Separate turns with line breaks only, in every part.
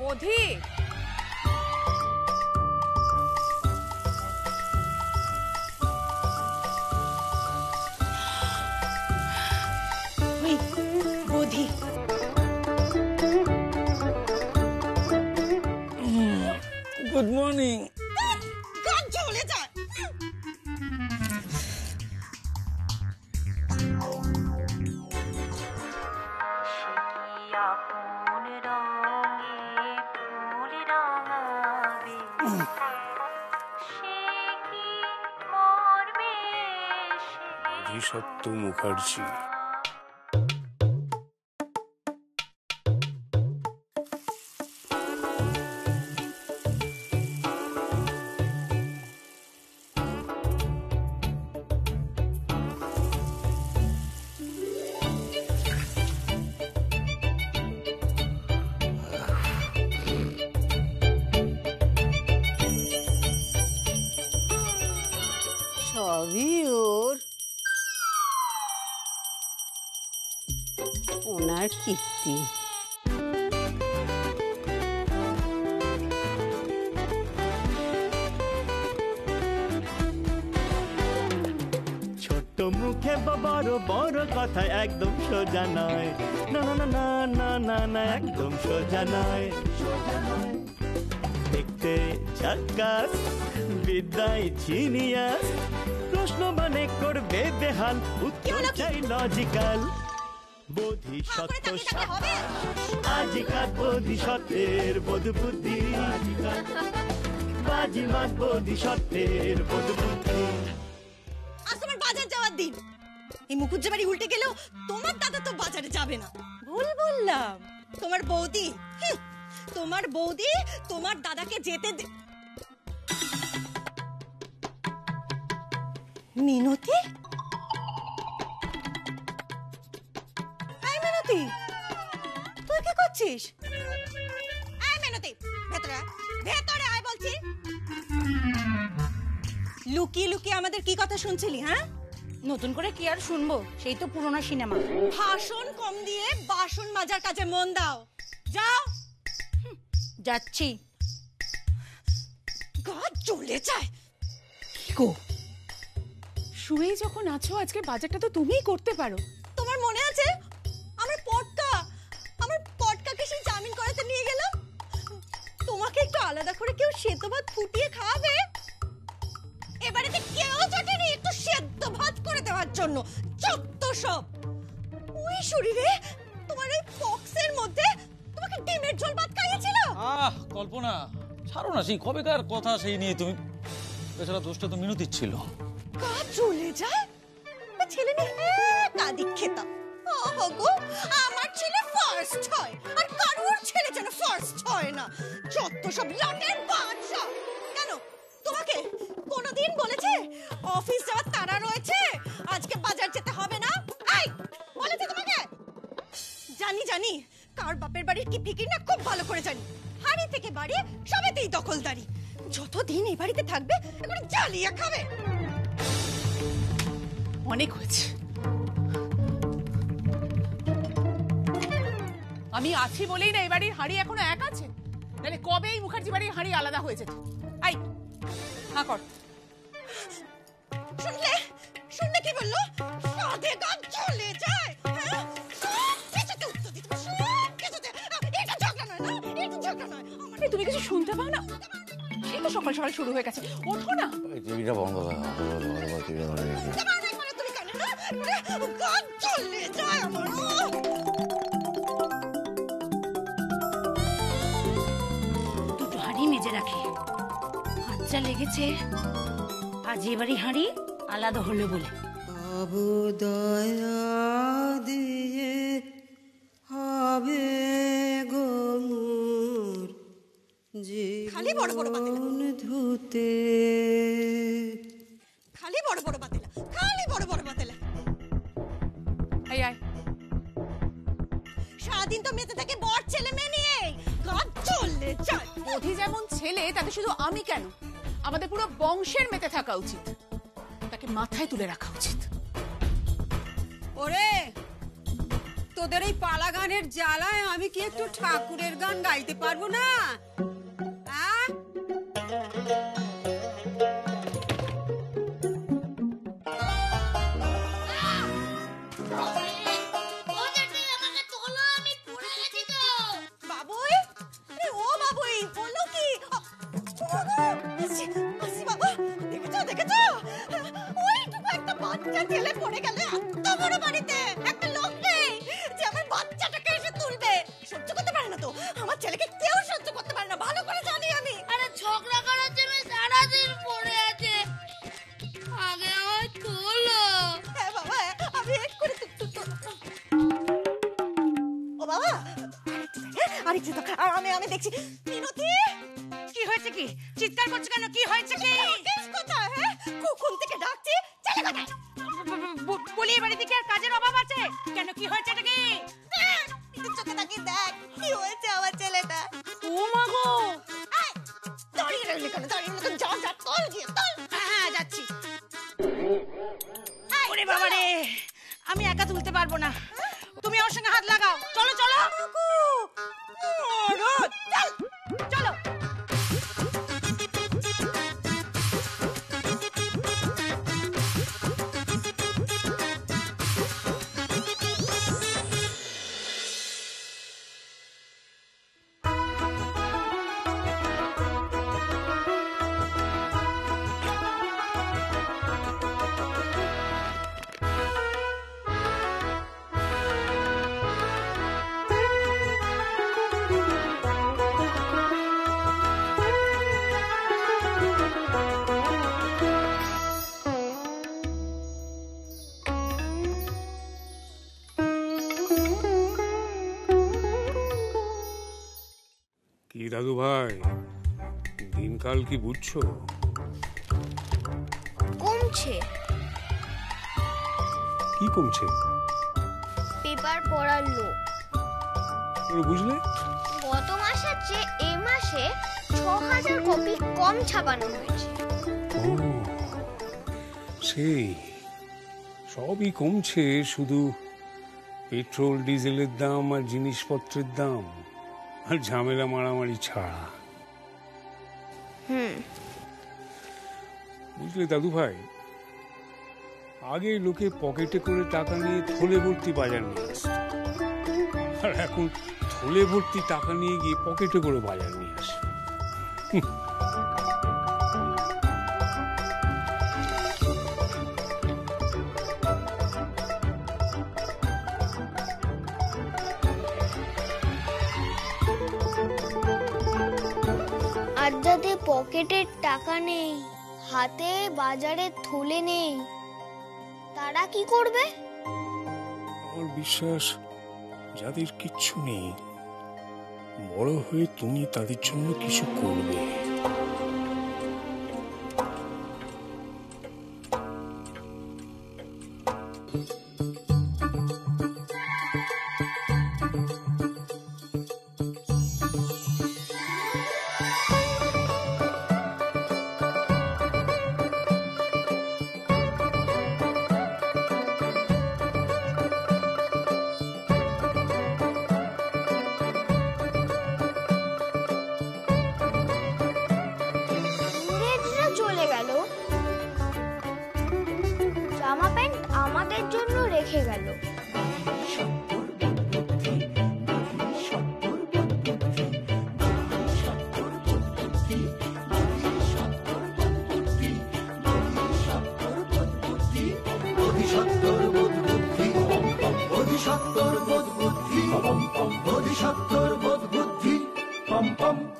বধি, বধি
good morning.
চলে যায়।
সত্য মুখার্জি
সবই ওনার কীর্তি।
ছোট্ট মুখে বড় বড় কথা একদম সোজা নয়, না না না না না না একদম সোজা নয়। দেখতে ঝাক্কাস, বিদ্যায় জিনিয়াস, প্রশ্ন মানে করবে বেহাল, উত্তর চাই লজিক্যাল। বোধিসত্ত্ব আজিকাল বোধিসত্ত্বের বোধ বুদ্ধি, বাজিমাত বোধিসত্ত্বের বোধ বুদ্ধি।
আজ তোমার বাজার যাওয়ার দিন। এই মুখুজ্জে বাড়ি উল্টে গেলেও তোমার দাদা তো বাজারে যাবে না। ভুল বললাম। তোমার বৌদি, তোমার বৌদি তোমার দাদাকে যেতে দে। মিনতি, মিনতি তুই কি করছিস? মিনতি ভেতরে ভেতরে আয় বলছি। লুকিয়ে লুকিয়ে আমাদের কি কথা শুনছিলি? হ্যাঁ,
নতুন করে কি আর শুনবো, সেই তো পুরোনো সিনেমা।
ভাষণ কম দিয়ে বাসন মাজার কাজে মন দাও। যাও।
যাচ্ছি।
গা জ্বলে যায়।
কি গো, শুয়ে যখন আছো আজকে বাজারটা তো তুমিই করতে পারো।
তোমার মনে আছে আমার পটকাকে সেই জামিন করাতে নিয়ে গেলাম? তোমাকে একটু আলাদা করে কেউ সেদ্ধ ভাত ফুটিয়ে খাওয়াবে? এবারেতে কেউ জোটেনি একটু সেদ্ধ ভাত করে দেওয়ার জন্য। যত সব ওই শরীরে তোমার ওই পক্সের মধ্যে তোমাকে ডিমের ঝোল ভাত খাইয়েছিল।
কল্পনা ছাড়ো না, সেই কবেকার কথা, সেই নিয়ে তুমি। এছাড়া দোষটা তো মিনতির ছিল।
গা জ্বলে যায়। ছেলে নিয়ে কাদিক খেতাম। গো, আমার ছেলে ফার্স্ট হয় আর কারোর ছেলে যেন ফার্স্ট হয় না। যত সব লটের বাচ্চা। কেন তোমাকে কোনোদিন বলেছে অফিস যাওয়ার তাড়া রয়েছে, আজকে বাজার যেতে হবে না? বলেছে তোমাকে? জানি জানি কার বাপের বাড়ির কি ফিকির না খুব ভালো করে জানি। হাড়ি থেকে বাড়ি সবেতেই দখলদারি। যতদিন এই বাড়িতে থাকবে একবার জ্বালিয়ে খাবে।
অনেক হয়েছে। আমি আছি বলেই না এই বাড়ির হাঁড়ি এখনো এক আছে, তাহলে কবে এই মুখার্জি বাড়ির হাঁড়ি আলাদা হয়ে যেত? আই হ্যাঁ কর।
শুনলে কি বললো? সাধে গা জ্বলে যায়। হ্যাঁ, কিছুতে উত্তর দিতে, সব কিছুতে। এটা ঝগড়া নয় না, এটা ঝগড়া নয়।
তুমি কিছু শুনতে পাও না? সেই তো সকাল সকাল শুরু হয়ে গেছে, ওঠো না।
টিভিটা বন্ধ কর।
গা জ্বলে যায় আমার।
লজ্জা লেগেছে আজ এবারই হাঁড়ি আলাদা হলো বলে।
বাবু দয়া দিয়ে হবে গোমুর যে
খালি বড় বড় পাতিলা।
ধুতে
খালি বড় বড় পাতিলা, খালি বড় বড় পাতিলা।
এই আয়।
সারাদিন তো মেতে থাকে বড় ছেলে মেয়ে নিয়ে, গাছ চললে যায়।
অধি যেমন ছেলে তাতে শুধু আমি কেন, আমাদের পুরো বংশের মেতে থাকা উচিত, তাকে মাথায় তুলে রাখা উচিত।
ওরে তোদের এই পালা গানের জ্বালায় আমি কি একটু ঠাকুরের গান গাইতে পারবো না?
বাবুই, ও বাবুই বলো কি? আসি বাবা, দেখেছো দেখেছো? ওইটুকু একটা বাচ্চা ছেলে পড়ে গেলে এত বড় বাড়িতে একটা লোক নেই যে আমার বাচ্চাটাকে এসে তুলবে। সহ্য করতে পারে না তো, আমার ছেলেকে কেউ সহ্য করতে পারে না, ভালো করে জানি আমি।
আরে ঝগড়া করার জন্য সারাদিন পড়ে আছে, আগে আমায় তোলো।
হ্যাঁ বাবা, আমি এক্ষুনি ও বাবা আরেকটু তো, আমি দেখছি। মিনতি,
কি হয়েছে? কি চিৎকার করছো কেন? কি হয়েছে? কি
কোথায়? হ্যাঁ, কোন থেকে ডাকছি? ছেলে কোথায়?
বলি এ বাড়িতে কি আর কাজের অভাব আছে? কেন কি হয়েছে? এটা কি
তুই চোখে তাকিয়ে দেখ কি হয়েছে আমার ছেলেটা।
ও মা গো!
দাঁড়িয়ে রইলি কেন? দাঁড়িয়ে রইলি কেন? যা যা, তোল গিয়ে তোল।
হ্যাঁ যাচ্ছি। ওরে বাবা রে, আমি একা তুলতে পারবো না, তুমি ওর সঙ্গে হাত লাগাও। চলো চলো চলো।
কি দাদু ভাই, দিনকাল কি বুঝছো?
কমছে,
কি কমছে?
পেপার পড়ার লোক।
তুমি বুঝলে?
গত মাসের চেয়ে এই মাসে ৬,০০০ কপি কম ছাপানো হয়েছে।
ও সেই সবই কমছে, শুধু পেট্রোল ডিজেলের দাম আর জিনিসপত্রের দাম আর ঝামেলা মারামারি ছাড়া। বুঝলে দাদু ভাই, আগে লোকে পকেটে করে টাকা নিয়ে থলে ভর্তি বাজার নিয়ে আসতো, আর এখন থলে ভর্তি টাকা নিয়ে গিয়ে পকেটে করে বাজার নিয়ে আসে।
আর যাদের পকেটের টাকা নেই, হাতে বাজারে থলে নেই, তারা কি করবে?
আমার বিশ্বাস যাদের কিচ্ছু নেই, বড় হয়ে তুমি তাদের জন্য কিছু করবে।
ইংরেজরা চলে গেল, জামা প্যান্ট আমাদের জন্য রেখে গেল।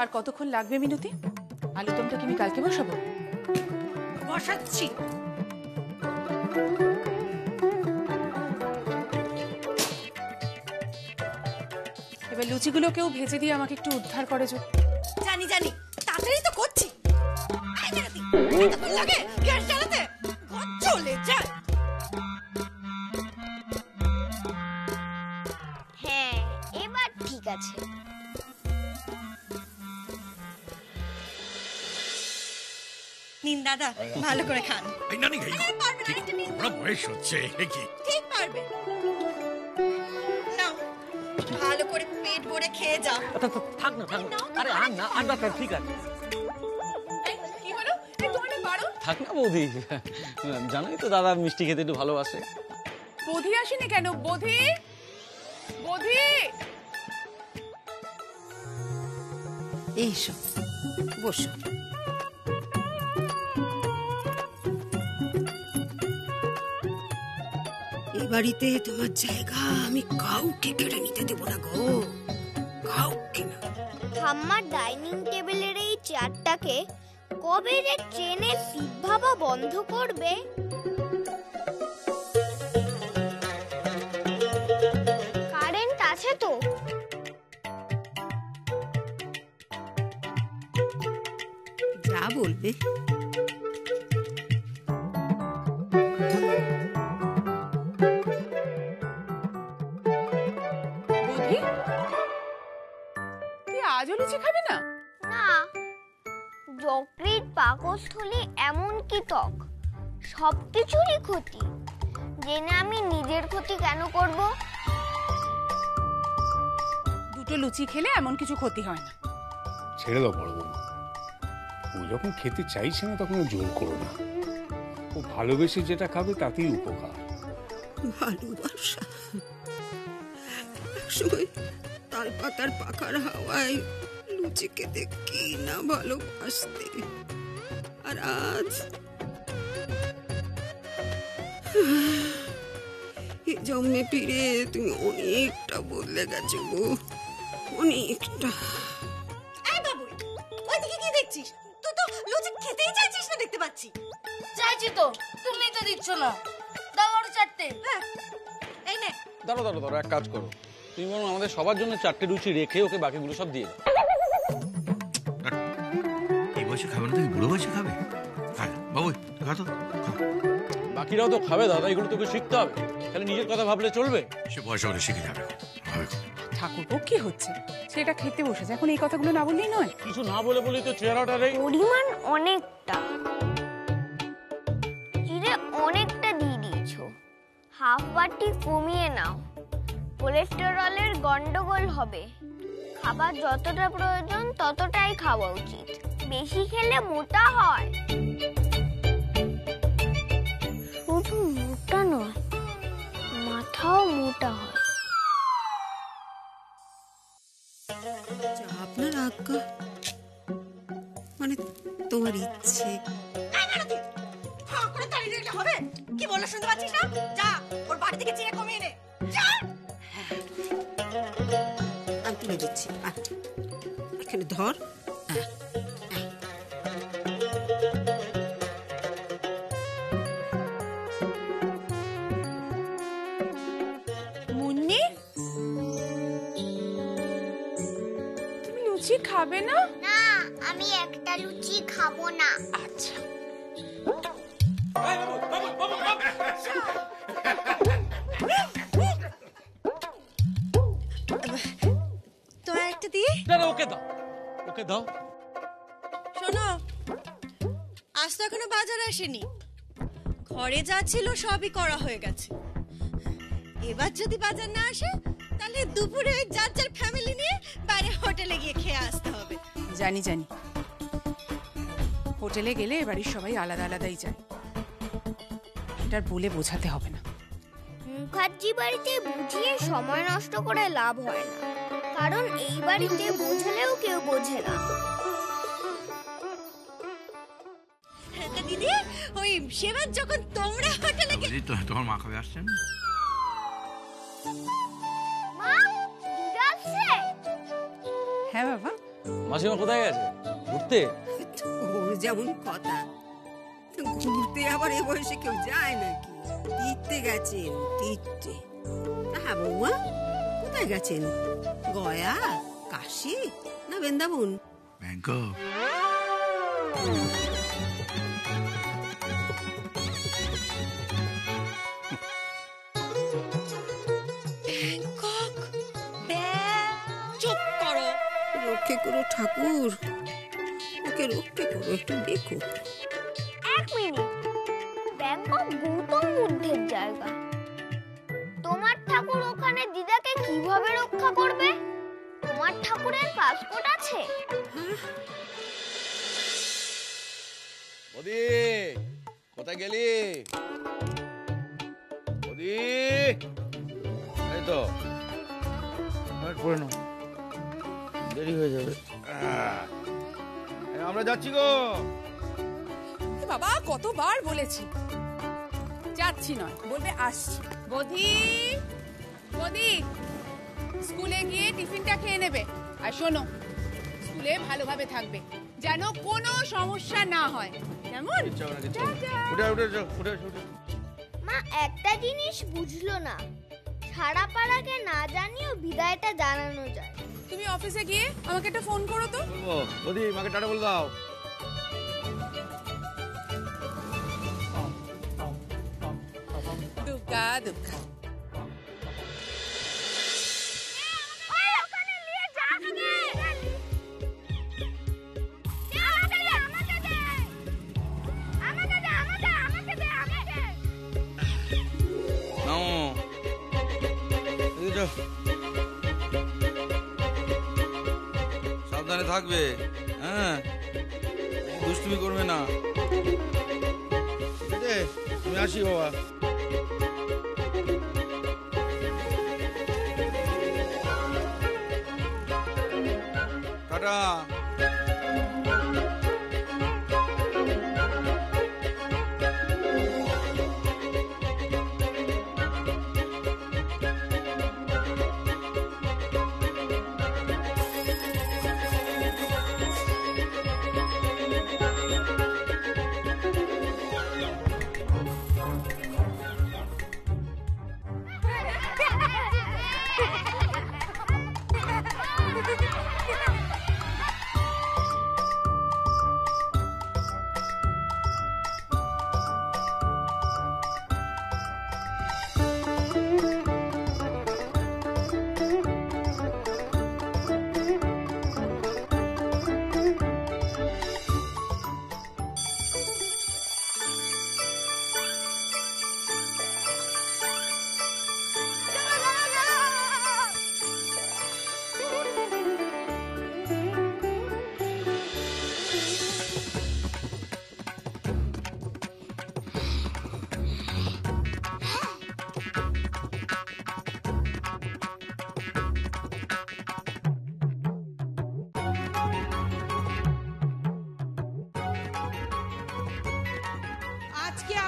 আর কতক্ষণ লাগবে মিনতি? আলুদমটা কি আমি কালকে বসাবো?
বসাচ্ছি।
এবার লুচিগুলো কেউ ভেজে দিয়ে আমাকে একটু উদ্ধার করে যদি।
জানি জানি, তাড়াতাড়ি তো করছি। এই জানাতি, এতক্ষণ লাগে গ্যাস জ্বালাতে? ঘর চলে যায়।
হ্যাঁ, এবার ঠিক আছে।
নিন দাদা, ভালো করে খান।
এই নানি খাই
আরে পারবে না, একটু নিন।
ওরা বয়স হচ্ছে কি
ঠিক পারবে। নাও, ভালো করে পেট ভরে খেয়ে যাও।
থাক না থাক না, আরে আন না আন না, ঠিক আছে
এই, কি হলো? এই তোমার না বারণ?
থাক না বৌদি, জানোই তো দাদা মিষ্টি খেতে একটু ভালোবাসে।
বধি আসেনি কেন? বধি, বধি,
এইসো, বসো। এই বাড়িতে তোমার জায়গা আমি কাউকে কেড়ে নিতে দেবো না গো, কাউকে না।
ঠাম্মার ডাইনিং টেবিলের এই চেয়ারটাকে কবে যে ট্রেনের সিট ভাবা বন্ধ করবে? কারেন্ট আছে তো?
যা বলবে।
বধি, তুই আজও লুচি খাবি না?
না, যকৃৎ, পাকস্থলী এমনকি ত্বক সবকিছুরই ক্ষতি। জেনে আমি নিজের ক্ষতি কেন করব?
দুটো লুচি খেলে এমন কিছু ক্ষতি হয় না।
ছেড়ে দাও বড় বৌমা, ও যখন খেতে চাইছে না তখন জোর করো না। ও ভালোবেসে যেটা খাবে তাতেই উপকার।
ভালোবাসা একসময় তাল পাতার পাখার হাওয়ায় লুচি খেতে কি না ভালোবাসতে, আর আজ এই জন্মে ফিরে তুমি অনেকটা বদলে গেছো গো, অনেকটা।
এই বাবু, ওইদিকে কি দেখছিস? তুই তো লুচি খেতেই চাইছিস না, দেখতে পাচ্ছি।
চাইছি তো, তুমি তো দিচ্ছ না। দাও আরো চারটে।
হ্যাঁ, এই নে।
দাঁড়ো দাঁড়ো দাঁড়ো, এক কাজ করো, তুমি বরং আমাদের সবার জন্য 4টে লুচি রেখে ওকে বাকিগুলো সব দিয়ে দাও।
এই বয়সে খাবে না তুমি বুড়ো বয়সে খাবে? হ্যাঁ বাবু খা তো, খা।
বাকিরাও তো খাবে দাদা, এগুলো তোকে শিখতে হবে, তাহলে নিজের কথা ভাবলে চলবে?
সে বয়স হলে শিখে যাবে। হবে।
ঠাকুরপো কি হচ্ছে? সেটা খেতে বসেছে, এখন এই কথাগুলো না বললেই নয়।
কিছু না বলে বলেই তো চেহারাটা রে।
পরিমাণ অনেকটা, চিড়ে অনেকটা দিয়ে দিয়েছো। হাফ বাটি কমিয়ে নাও, কোলেস্টেরলের গন্ডগোল হবে। খাবার যতটা প্রয়োজন ততটাই খাওয়া উচিত, বেশি খেলে মোটা হয়। শুধু মোটা নয়, মাথাও মোটা হয়।
আপনার আজ্ঞা মানে তোমার ইচ্ছে।
হাঁ করে দাঁড়িয়ে রইলে হবে? কি বললো শুনতে পাচ্ছিস না? যা, ওর বাড়ি থেকে চিড়ে কমিয়ে নে। যা।
আমি তুলে দিচ্ছি, এখানে ধর।
মুন্নি, তুমি লুচি খাবে না?
না, আমি একটা লুচি খাবো না।
আচ্ছা,
তোমার একটা দিয়ে।
না না, ওকে দাও, ওকে দাও।
শোনো, আজ তো এখনো বাজার আসেনি, ঘরে যা ছিল সবই করা হয়ে গেছে। এবার যদি বাজার না আসে তাহলে দুপুরে যার যার ফ্যামিলি নিয়ে বাইরে হোটেলে গিয়ে খেয়ে আসতে হবে।
জানি জানি, হোটেলে গেলে এবাড়ির সবাই আলাদা আলাদাই যায়, এটা আর বলে বোঝাতে হবে না।
মুখার্জি বাড়িতে বুঝিয়ে সময় নষ্ট করে লাভ হয় না, কারণ এই বাড়িতে বোঝালেও কেউ বোঝে না।
তা দিদি, ওই সেবার যখন তোমরা হোটেলে
দিদি তো তোমার মা কবে আসছেন?
মা, দিদা আসছে?
হ্যাঁ বাবা।
মাসিমা কোথায় গেছে? ঘুরতে?
যেমন কথা, ঘুরতে আবার এ বয়সে কেউ যায় নাকি? তীর্থে গেছেন, তীর্থে। হ্যাঁ বৌমা, কোথায় গেছেন? গয়া, কাশী না বৃন্দাবন?
ব্যাংকক।
চুপ করো।
রক্ষে করো ঠাকুর, ওকে রক্ষে করো, একটু দেখো।
1 মিনিট, ব্যাংকক গৌতম বুদ্ধের জায়গা। তোমার ঠাকুর ওখানে দিদাকে কিভাবে রক্ষা করবে? তোমার ঠাকুরের পাসপোর্ট আছে?
বদি, কোথায় গেলি? বদি, এই তো পড়ে নাও, দেরি হয়ে যাবে। আমরা যাচ্ছি গো।
বাবা কতবার বলেছি, যাচ্ছি নয়, বলবে আসছি। বধি, বধি, স্কুলে গিয়ে টিফিনটা খেয়ে নেবে। আর শোনো, স্কুলে ভালোভাবে থাকবে, যেন কোনো সমস্যা না হয়, কেমন?
মা একটা জিনিস বুঝলো না, সারা পাড়াকে না জানিয়েও বিদায়টা জানানো যায়।
তুমি অফিসে গিয়ে আমাকে একটা ফোন করো তো।
বদি, মাকে টাটা বলে দাও।
দুগ্গা দুগ্গা।
সাবধানে থাকবে, হ্যাঁ, দুষ্টুমি করবে না। তুমি আসি বাবা। টাটা।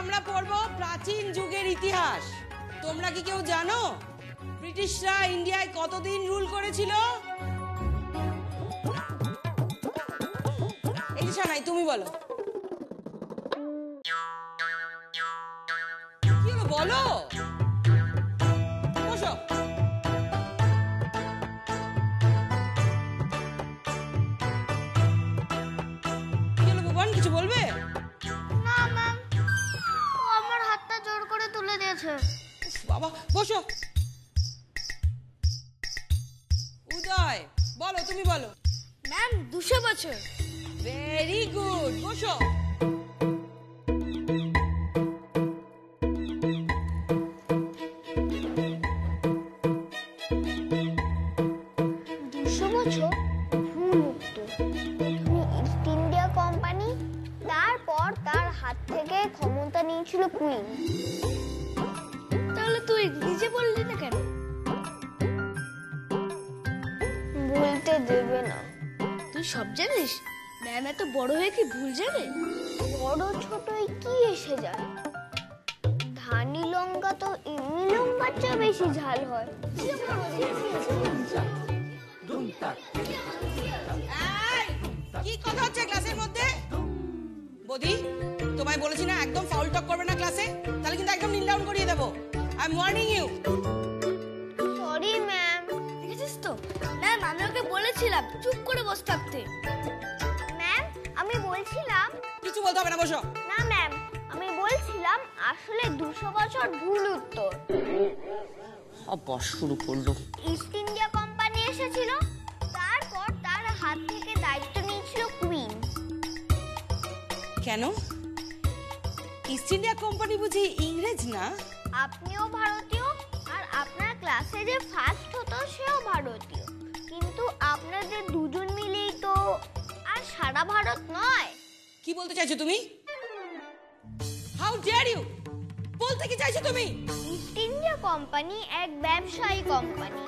আমরা পড়ব প্রাচীন যুগের ইতিহাস। তোমরা কি কেউ জানো ব্রিটিশরা ইন্ডিয়ায় কতদিন রুল করেছিল? এই শোনাই, তুমি বলো। কি হলো বলো, বসো। কি হলো ভুবন, কিছু বলবে?
না ম্যাম, ও আমার হাতটা জোর করে তুলে দিয়েছে।
বাবা বসো। উদয় বলো, তুমি বলো।
ম্যাম 200 বছর।
ভেরি গুড, বসো।
ইস্ট ইন্ডিয়া কোম্পানি, তারপর তার হাত থেকে ক্ষমতা নিয়েছিল কুইন। তাহলে তুই নিজে বললি না কেন? বলতে দেবে না। তুই সব জানিস? ম্যাম এত বড় হয়ে কি ভুল যাবে? বড় ছোটই কি এসে যায়? ধানি লঙ্কা তো এমনি লঙ্কার চেয়ে বেশি ঝাল হয়।
কি কথা হচ্ছে ক্লাসের মধ্যে? বৌদি, তোমায় বলেছি না একদম ফাউল টক করবে না ক্লাসে, তাহলে কিন্তু একদম নীল ডাউন করিয়ে দেবো। I am warning you.
Sorry ma'am. দেখেছিস তো ম্যাম, আমি ওকে বলেছিলাম চুপ করে বসে থাকতে। ম্যাম আমি বলছিলাম
কিছু বলতে হবে না, বসো।
না ম্যাম, আমি বলছিলাম আসলে 200 বছর ভুল উত্তর।
আবার শুরু করলো।
ইস্ট ইন্ডিয়া কোম্পানি এসেছিল, তারপর তার হাত থেকে দায়িত্ব নিয়েছিল কুইন।
কেন? ইস্ট ইন্ডিয়া কোম্পানি বুঝি ইংরেজ না?
আপনিও ভারতীয়, আর আপনার ক্লাসে যে ফার্স্ট হতো সেও ভারতীয়, কিন্তু আপনাদের দুজন মিলেই তো আর সারা ভারত নয়।
কি বলতে চাইছো তুমি? How dare you! বলতে কি চাইছো তুমি?
ইস্ট ইন্ডিয়া কোম্পানি এক ব্যবসায়ী কোম্পানি,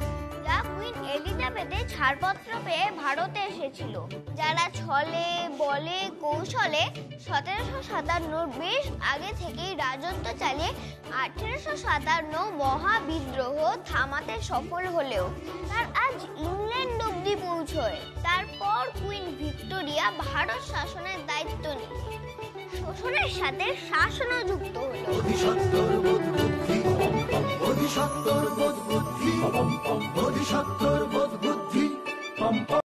যা কুইন এলিজাবেথে ছাড়পত্র পেয়ে ভারতে এসেছিল, যারা ছলে বলে কৌশলে 1757 বেশ আগে থেকেই রাজত্ব চালিয়ে 1857 মহাবিদ্রোহ থামাতে সফল হলেও তার আজ ইংল্যান্ড অব্দি পৌঁছয়। তারপর কুইন ভিক্টোরিয়া ভারত শাসনের দায়িত্ব নিয়ে শোষণের সাথে শাসনও যুক্ত হলো।
বোধিসত্ত্বর বোধ বুদ্ধি, বোধিসত্ত্বর বোধ বুদ্ধি, বোধিসত্ত্বর বোধ